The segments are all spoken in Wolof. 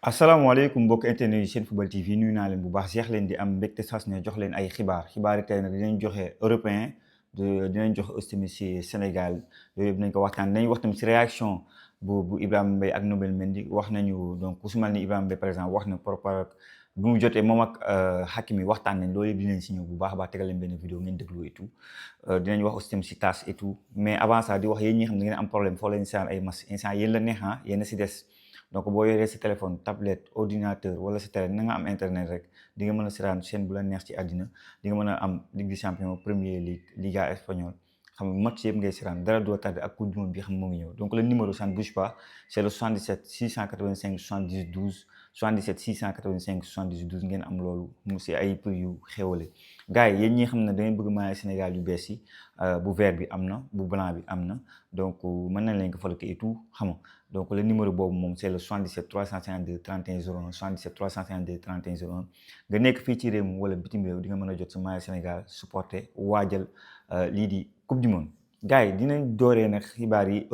asalaamaaleykum mbokk internet yi seen football TV nuyu naa leen bu baax jeex leen di am mbégte sas ne jox leen ay xibaar yi tey nag dinañ joxe européen dinañ joxe aussi tamit si Sénégal yooyu yëpp nañ ko waxtaan dinañ wax tamit si réaction bu Ibrahima Mbaye ak Nobel Mendy wax nañu donc ku su mel ni Ibrahima Mbaye par exemple wax na par rapport ak bu mu jotee moom ak Hakimi waxtaan nañ loolu yëpp dinañ si ñëw bu baax a baax tegal leen benn vidéo ngeen déglu et tout dinañ wax aussi tamit si TAS et tout mais avant ça di wax yéen ñi xam ne ngeen am problème foo leen saan ay match instant yéen la neex yéen a si des. Donc boo yoree sa téléphone tablette ordinateur wala sa télé na nga am internet rek di nga mën a seetaan chaîne bu la neex ci àddina di nga mën a am Ligue des champions Premier League Liga espagnole xam nga match yëpp ngay seetaan dara doo tardé ak coupe du monde bi xam moo ngi ñëw donc le numéro ça ne bouge pas c'est le 77 685 70 12 77 685 70 12 ngeen am loolu mu si ay prix yu xéwale gars yi yéen ñi xam ne da ngeen bëgg maillot Sénégal yu bees yi bu vert bi am na bu blanc bi am na donc mën nañ leen ko falke et tout xam nga donc le numéro boobu moom c'est le 77 352 31 01 77 352 31 01 nga nekk fii ci réew mi wala bitim réew di nga mën a jot sa maillot Sénégal supporter waajal lii di coupe du monde gars yi dinañ dooree nag xibaar yi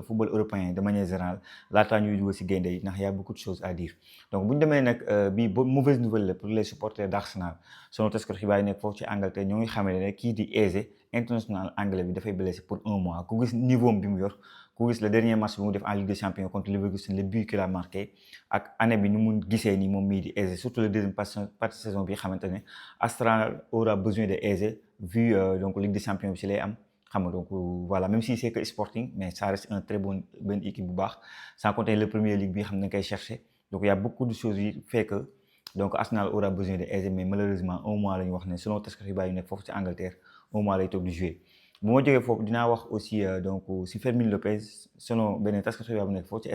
football européen de manière générale laataa ñuy dugg si gaynde yi ndax y a beaucoup de choses à dire donc bu ñu demee nag bii ba mauvaise nouvelle la pour les supporters d'Arsenal sunu taskatu xibaar yi nekk foofu ci Angleterre ñoo ngi xamee ne kii di Eze international anglais bi dafay blessé pour 1 mois ku gis niveau bi mu yor ku gis le dernier match bi mu def en Ligue des Champions contre Leverkusen le but qu'il a marqué ak année bi ni mu gisee ni moom mii di Eze surtout le deuxième partie saison bi xamante ne Arsenal aura besoin de Eze vu donc Ligue des Champions bi ci lay am xam nga donc voilà même si c'est que Sporting mais ça reste un très bonne équipe bu baax sans compter le Premier League bi xam ne koy chercher donc il y a beaucoup de choses yi fait que donc Arsenal aura besoin de Eze mais malheureusement 1 mois la ñu wax ne selon taskatu xibaar yu nekk foofu ci Angleterre 1 mois lay toog di jouer bu ma jógee foofu dinaa wax aussi donc si Fermín López selon benn taskatu xibaar bu nekk foofu ci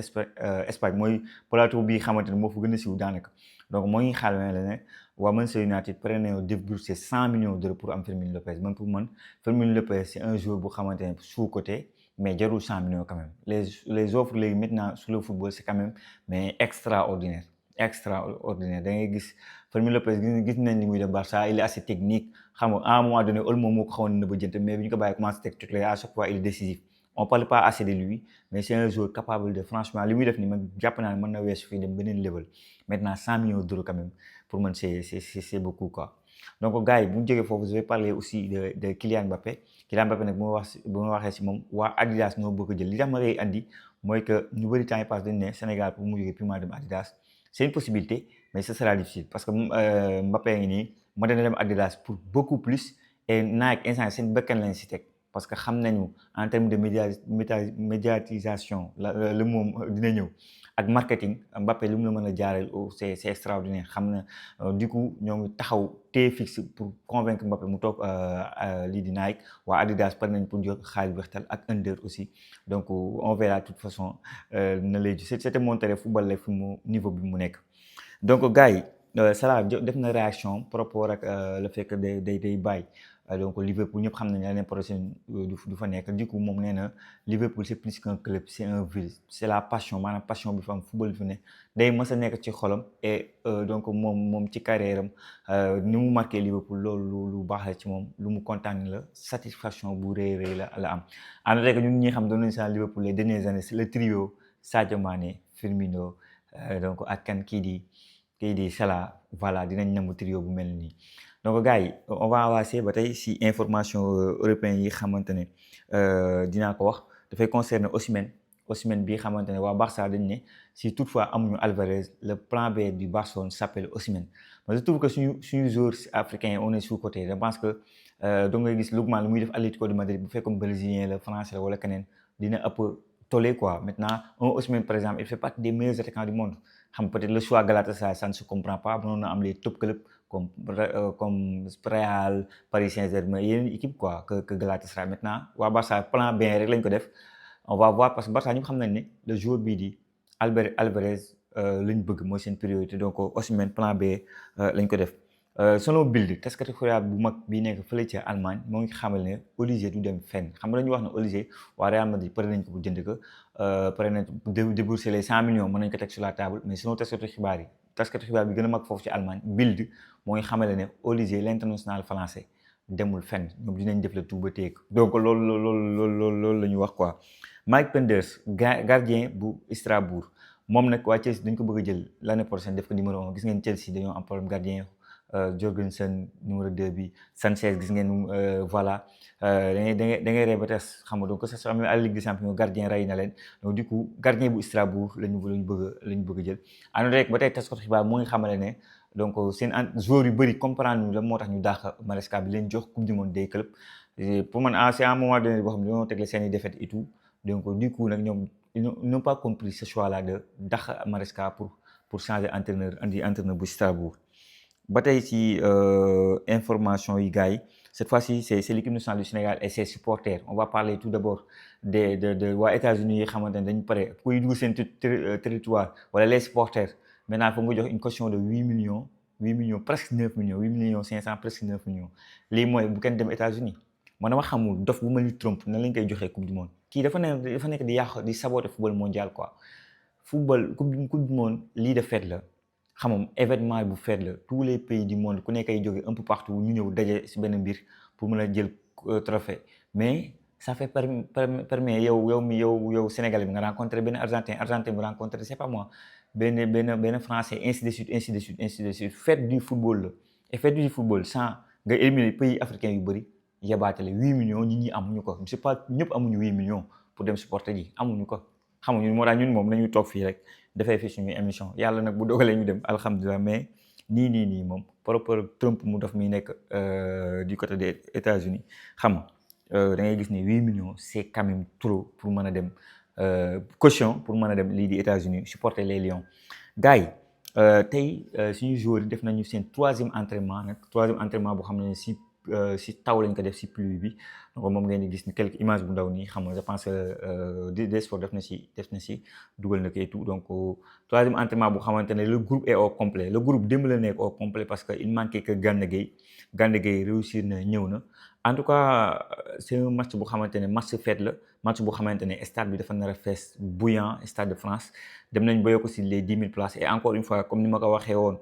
Espagne mooy plateau bi xamante ne moo fa gën a siiw daanaka donc moo ngi xaal la ne waa Manchester United prêt nañoo débourser 100 millions d'euros pour am Fermín López man pour man Fermín López c'est un joueur bu xamante ne sous-coté mais jarul 100 millions quand même les offres léegi maintenant sur le football c'est quand même mais extraordinaire da ngay gis Fermín López gis nañ li muy def Barça il est assez technique xam nga à un moment donné Olmo moo ko xawoon na ba jënt mais bi ñu ko bàyyi commencé teg titulaire à chaque fois il est décisif on parle pas assez de lui mais c'est un joueur capable de franchement li muy def ni man jàpp naa ne mën na weesu fii dem beneen level maintenant 100 millions d'euros quand même pour man c'est beaucoup quoi donc gars yi bu ñu jógee foofu je vais parler aussi de Kylian Mbappé nag bu ma waxee si moom waa Adidas ñoo bëgg a jël li tax ma koy andi mooy que ñu bëri temps yi passe dañu ne Sénégal pour mu jógee Puma dem Adidas c'est une possibilité mais ce sera difficile parce que Mbappé ngi nii ma dana dem Adidas pour beaucoup plus et Nike instant seen bëkkan lañ si teg parce que xam nañu en termes de médiatisation la moom dina ñëw ak marketing Mbappé lu mu la mën a jaareel c'est extraordinaire xam na du coup ñoo ngi taxaw téye fixe pour convaincre Mbappé mu toog lii di Nike waa Adidas par nañ pour jox xaalis wextal ak Under aussi donc on verra de toute façon na lay c'était montré football la fi mu niveau bi mu nekk donc gars yi Salah def na réaction par rapport ak le fait que day bàyyi donc Liverpool ñëpp xam nañ l'année prochaine du fa nekk du coup moom nee na Liverpool c'est plus qu'un club c'est un ville c'est la passion maanaam passion bi fa am football bi fa ne day mës a nekk ci xolam et donc moom ci carrière am ni mu marqué Liverpool loolu lu baax la ci moom lu mu kontaan la satisfaction bu rëy la am en fait que ñun ñi xam doon nañu sa Liverpool les dernières années c'est le trio Sadio Mané Firmino donc ak kan kii di Salah voilà dinañ nangu trio bu mel nii donc gars yi on va avancer ba tey si information européen yi xamante ne dinaa ko wax dafay concerner Osimhen bi xamante ne waa Barça dañ ne si toutefois amuñu Alvarez le plan B du Barcelone s'appelle Osimhen mais je trouve que suñu joueurs africains on est sous-coté je pense que donc ngay gis Lookman lu muy def Atlético de Madrid bu fekkoon brésilien la français la wala keneen dina ëpp tollé quoi maintenant un Osimhen par exemple il fait partie des meilleurs attaquants du monde xam peut-être le choix Galatasaray ça ne se comprend pas mënoon na am les top clubs comme Real Paris Saint-Germain yeneen équipe quoi que Galatasaray maintenant waa Barça plan B rek lañ ko def on va voir parce que Barça ñëpp xam nañ ne le joueur bii di Alvarez lañ bëgg mooy seen priorité donc Osimhen plan B lañ ko def selon Bild taskati xibaar bu mag bi nekk fële ca Allemagne moo ngi xamal ne Olise du dem fenn xam nga dañuy wax ne Olise waa Real Madrid pare nañ ko bu jënd ko pare nañ débourser les 100 millions mën nañ ko teg sur la table mais selon taskati xibaar bi gën a mag foofu ci Allemagne Bild moo ngi xamale ne Olise l'international français demul fenn ñoom dinañ def le tout ba téye ko donc loolu la ñu wax quoi Mike Penders gardien bu Strasbourg moom nag waa Chelsea dañ ko bëgg a jël l'année prochaine def ko numéro 1 gis ngeen Chelsea dañoo am problème gardien Jorgensen numéro 2 bi Sanchez gis ngeen voilà da ngay ree ba tas xam nga donc que ça soit même à la Ligue des Champions gardien rey na leen donc du coup gardien bu Strasbourg lañu bëgg a jël ànd rek ba tey taskatu xibaar moo ngi xamale ne donc seen joueurs yu bëri comprendre ñu la moo tax ñu dàq Maresca bi leen jox coupe du monde des clubs pour man c'est à un moment donné boo xam ne dañoo tegle seen i défaites et tout donc du coup nag ñoom ils n'ont pas compris ce choix là de dàq Maresca pour changer entraîneur andi entraîneur bu Strasbourg ba tey ci information yi gars yi cette fois-ci c'est l'équipe nationale du Sénégal et ses supporters on va parler tout d'abord de waa États-Unis yi xamante ne dañu pare kuy dugg seen territoire wala les supporters maintenant foog nga jox une caution de 8 millions presque 9 millions 8 millions 500 presque 9 millions lii mooy bu kenn dem États-Unis man dama xamul dof bu mel ni Trump nan lañ koy joxee coupe du monde kii dafa nekk di yàq di saboter football mondial quoi football coupe du monde lii de fête la xam nga événement bu fête la tous les pays du monde ku nekk ay jóge un peu partout ñu ñëw daje ci benn mbir pour mën a jël trophée mais ça fait permet yow Sénégalais bi nga rencontré benn Argentin bu rencontré c'est pas moi benn Français ainsi de suite fête du football la et fête du football sans nga éliminer pays africains yu bëri yabaatale 8 millions nit ñi amuñu ko c'est pas ñëpp amuñu 8 millions pour dem supporter ji amuñu ko xam nga ñun moo tax ñun moom nañu toog fii rek dafay fi suñu émission yàlla nag bu dogalee ñu dem alhamdulilah mais nii moom par rapport ak Trump mu daf muy nekk du côté des États-Unis xam nga da ngay gis ni 8 millions c'est quand même trop pour mën a dem caution pour mën a dem lii di États-Unis supporter les Lions gars yi tey suñu joueurs yi def nañu seen troisième entraînement boo xam ne si taw lañ ko def si pluie bi donc moom ngeen di gis ni quelques images bu ndaw nii xam nga je pense des sports def na si dugal na ko et tout donc troisième entraînement bu xamante ne le groupe est au complet le groupe démb la nekk au complet parce que il manquait que Gana Gueye réussir na ñëw na en tout cas c'est un match bu xamante ne match fête la match bu xamante ne stade bi dafa nar a fees bouillant stade de France dem nañ ba yokk si les 10 000 places et encore une fois comme ni ma ko waxee woon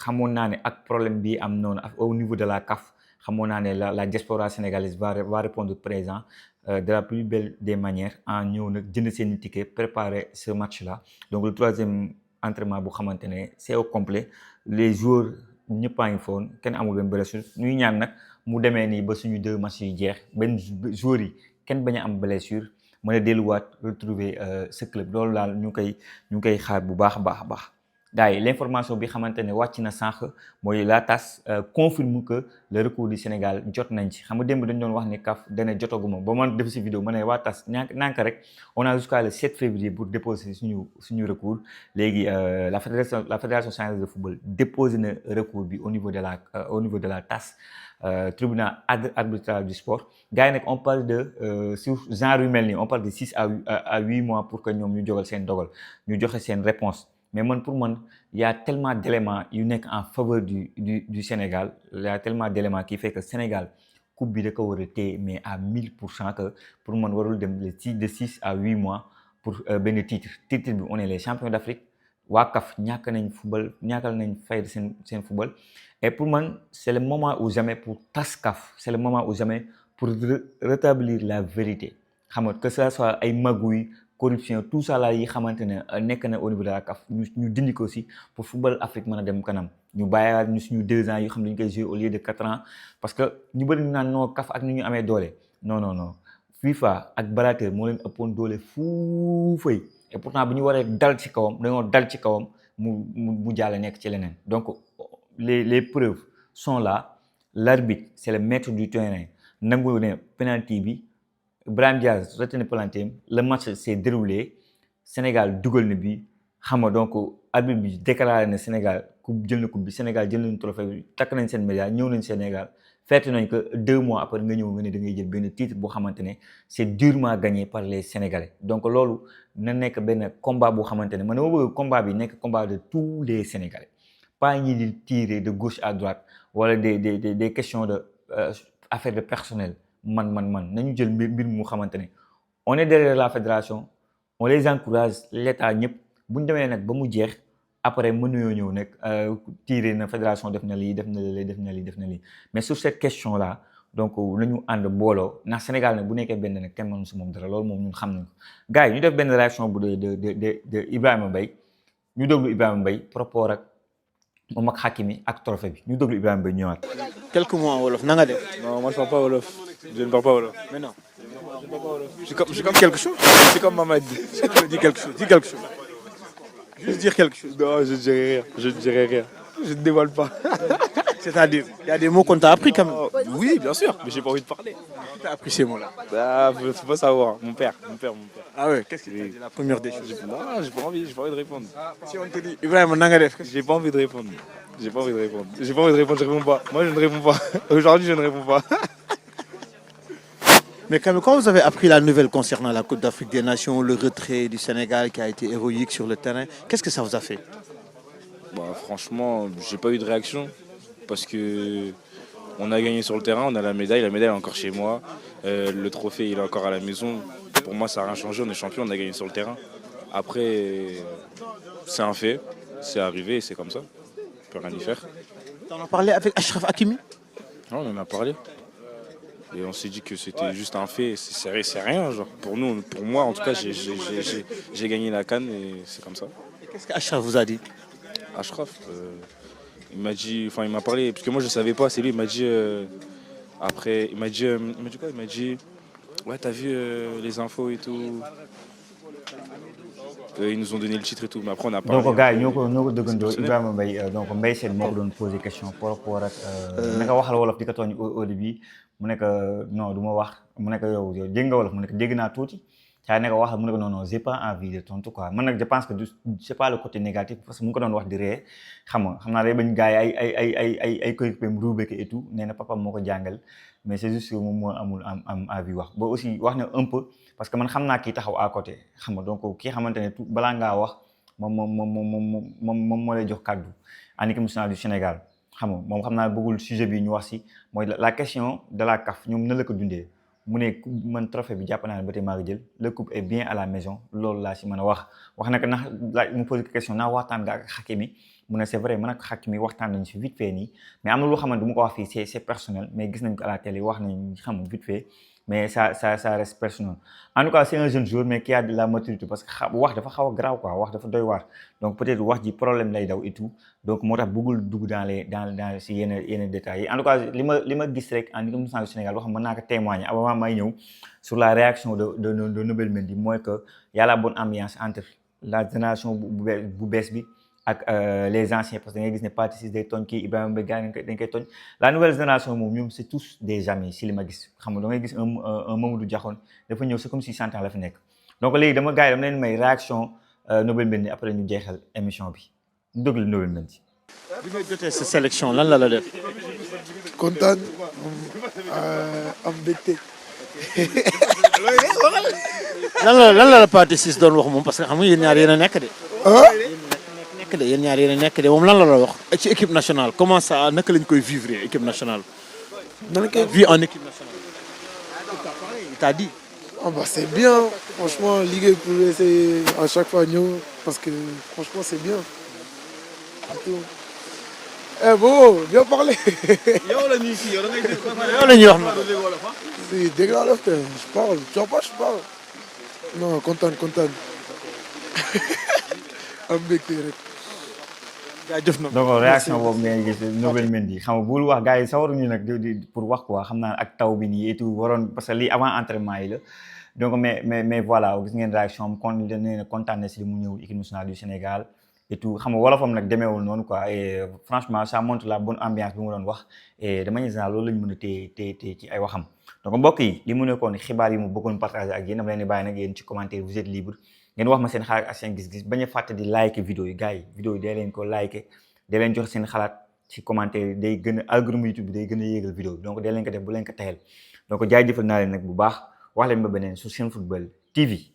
xamoon naa ne ak problème bi am noonu au niveau de la CAF xamoon naa ne la diaspora sénégalaise va répondre présent de la plus belle des manières en ñëw nag jënd seen ticket préparer ce match là donc le troisième entraînement bu xamante ne c'est au complet les joueurs ñëpp a ngi foon kenn amul benn blessure ñuy ñaan nag mu demee nii ba suñu 2 matchs yi jeex benn joueurs yi kenn bañ a am blessure mën a delluwaat retrouver ce club loolu daal ñu ngi koy xaar bu baax a baax gars yi l'information bi xamante ne wàcc na sànq mooy la TAS confirme que le recours du Sénégal jot nañ ci xam nga démb dañ doon wax ni CAF dana jotaguma ba man def si vidéo ma ne waa TAS nanka rek on a jusqu'à le 7 février pour déposer suñu recours léegi la fédération sénégalaise de football déposé na recours bi au niveau de la TAS tribunal arbitral du sport gars yi nag on parle de sur genre yu mel nii on parle de 6 à 8 mois pour que ñoom ñu jogal seen dogal ñu joxe seen réponse mais pour man y a tellement d'éléments yu nekk en faveur du Sénégal y a tellement d'éléments qui fait que Sénégal coupe bi da ko war a téye mais à 1000% que pour man warul dem de 6 à 8 mois pour benn titre bi on est les champions d'Afrique waa CAF ñàkkal nañ fayda seen football et pour man c'est le moment ou jamais pour tas CAF c'est le moment ou jamais pour rétablir la vérité xam nga que ça soit ay magouilles corruption tout ça là yi xamante ne nekk na au niveau de la CAF ñu dindi ko aussi pour football Afrique mën a dem kanam ñu bàyyiwaat ñu suñu 2 ans yoo xam ne dañu koy jouer au lieu de 4 ans parce que ñu bëri ñu naan non CAF ak ni ñu amee doole non FIFA ak Blatter moo leen ëppoon doole fuufay et pourtant bu ñu waree dal ci kawam mu jàll nekk ci leneen donc les preuves sont là l'arbitre c'est le maître du terrain nangu ne penalty bi Brahim Diaz retenu penalty le match s'est déroulé Sénégal dugal na bi xam nga donc arbitre bi déclaré na Sénégal jël na coupe bi Sénégal jël nañu trophée bi takk nañ seen médaille ñëw nañ Sénégal fête nañ que 2 mois après nga ñëw nga ne da ngay jël benn titre boo xamante ne c'est durement gagné par les Sénégalais donc loolu na nekk benn combat boo xamante ne man dama bëgg combat bi nekk combat de tous les Sénégalais pas ñi di tirer de gauche à droite wala des questions de affaires de personnel man nañu jël mbir mu xamante ne on est derrière la fédération on les encourage l'état ñëpp bu ñu demee nag ba mu jeex après mënuñoo ñëw nag tirer na fédération def na lii mais sur cette question là donc nañu ànd mbooloo ndax Sénégal nag bu nekkee benn nag kenn mënu si moom dara loolu moom ñun xam nañ ko gars yi ñu def benn réaction bu de Ibrahima Mbaye ñu déglu Ibrahima Mbaye par rapport ak moom ak Hakimi ak trophée bi ñu déglu Ibrahima Mbaye ñëwaat. quelques mots en wolof na nga def. Non, moi je parle pas wolof. Je ne parle pas wolof. mais non. Je suis comme quelque chose. Je suis comme Mamad. dis quelque chose, dis quelque chose. Juste dire quelque chose. Non, je ne dirai rien. Je ne dirai rien. Je ne dévoile pas. C'est-à-dire, il y a des mots qu'on t'a appris quand même. Oh, oui, bien sûr, mais j'ai pas envie de parler. T'as appris ces mots-là. Ah, faut pas savoir. Mon père. Ah ouais, qu'est-ce que t'as dit la première des choses? Non, j'ai pas envie de répondre. Si on te dit Ibrahima na nga def. J'ai pas envie de répondre. Je réponds pas. Moi, je ne réponds pas. Aujourd'hui, je ne réponds pas. Mais quand vous avez appris la nouvelle concernant la Coupe d'Afrique des Nations, le retrait du Sénégal qui a été héroïque sur le terrain, qu'est-ce que ça vous a fait? Bah, franchement, j'ai pas eu de réaction parce que on a gagné sur le terrain, on a la médaille est encore chez moi, le trophée il est encore à la maison. Pour moi, ça n'a rien changé, on est champion, on a gagné sur le terrain. Après, c'est un fait, c'est arrivé, c'est comme ça, on peut rien y faire. T'en as parlé avec Achraf Hakimi? Non, on en a parlé. Et on s'est dit que c'était juste un fait, c'est rien. Genre. Pour moi en tout cas, j'ai gagné la CAN et c'est comme ça. Et qu'est-ce qu'Achraf vous a dit? Achraf, il m'a parlé, parce que moi je savais pas, c'est lui, il m'a dit, après, il m'a dit quoi? Il m'a dit, ouais, t'as vu les infos et tout. Ils nous ont donné le titre et tout, mais après on a parlé. donc gars yi ñoo ko dëggandoo Ibrahima Mbaye donc Mbaye Sène moo ko doon posé question par rapport ak naka waxal wolof di ko tooñ au début mu nekk non du ma wax mu nekk yow dégg nga wolof mu nekk dégg naa tuuti caa nekk waxal mu nekk non j'ai pas envie de tontu quoi man nag je pense que c'est pas le côté négatif parce que mu ngi ko doon wax di ree xam naa day bañ gars yi ay coéquipier mu ruubeke et tout nee na papa moo ko jàngal mais c'est juste que moom moo amul am envie wax ba aussi wax na un peu parce que man xam naa kii taxaw à côté xam nga donc kii xamante ne tout balaa ngaa wax moom moo lay jox kàddu en équipe nationale du Sénégal xam nga moom xam naa bëggul sujet bi ñu wax si mooy la question de la CAF ñoom na la ko dundee mu ne man trophée bi jàpp naa ne ba tey maa ngi jël le coupe est bien à la maison loolu laa si mën a wax na ko ndax laaj mu posé question naa waxtaan nga ak Hakimi mu ne c'est vrai man ak Hakimi waxtaan nañu si vite fait nii mais am na loo xamante du ma ko wax fii c'est personnel mais gis nañ ko à la télé wax nañ xam vite fait mais ça reste personnel en tout cas c'est un jeune joueur mais qui a de la maturité parce que wax dafa xaw a grave quoi wax dafa doy waar donc peut-être wax ji problème lay daw et tout donc moo tax bëggul dugg dans si yenn détails yi en tout cas li ma gis rek en équipe nationale du Sénégal wax mën naa ko témoigner avant may ñëw sur la réaction de Nabil Mendy mooy que y a la bonne ambiance entre la génération bu bees bi ak les anciens parce que da ngay gis ne Pathé Ciss day tooñ kii Ibrahima Mbaye gars dañ koy tooñ la nouvelle génération moom ñoom c'est tous des amis si li ma gis xam nga da ngay gis un Mamadou Diakhone dafa ñëw c'est comme si 100 ans la fi nekk donc léegi dama leen may réaction Nabil Mendy après ñu jeexal émission bi ñu déglu Nabil Mendy. bi nga jotee sa sélection lan la def. kontaan am mbégte. lan la Pathé Ciss doon wax moom parce que xam nga yéen ñaar yéen a nekk de. yéen ñaar yéen a nekk de moom lan la wax ci équipe nationale comment ça naka lañ koy vivre équipe nationale. nan koy vie en équipe nationale. il t'a dit. ah bah c'est bien franchement liggéey pour essayer à chaque fois ñëw parce que franchement c'est bien. eh bon bien parlé. yow la ñuy si yow da ngay yow la ñuy wax noonu. si dégg naa def je parle tu vois pas je parle. non kontaan am mbégte rek. jaajëf na donc réaction boobu ngay gis Nabil Mendy xam nga bul wax gars yi sawaruñu nag di pour wax quoi xam naa ak taw bi nii et tout waroon parce que lii avant entraînement yi la donc mais voilà gis ngeen réaction am kon nee na kontaan na si li mu ñëw équipe nationale du Sénégal et tout xam nga wolofam nag demeewul noonu quoi et franchement ça montre la bonne ambiance bi mu doon wax et de manière générale loolu la ñu mën a téye ci ay waxam donc mbokk yi li mu nekkoon xibaar yi mu bëggoon partager ak yéen dama leen di bàyyi nag yéen ci commentaire vous êtes libre ngeen wax ma seen xalaat ak seen gis-gis bañ a fàtte di like vidéo yi gars yi vidéo yi dee leen ko like dee leen jox seen xalaat ci commentaire yi day gën a algorithme YouTube bi day gën a yéegal vidéo bi donc dee leen ko def bu leen ko tayal donc jaajëfal naa leen nag bu baax wax leen ba beneen sur Senfootball TV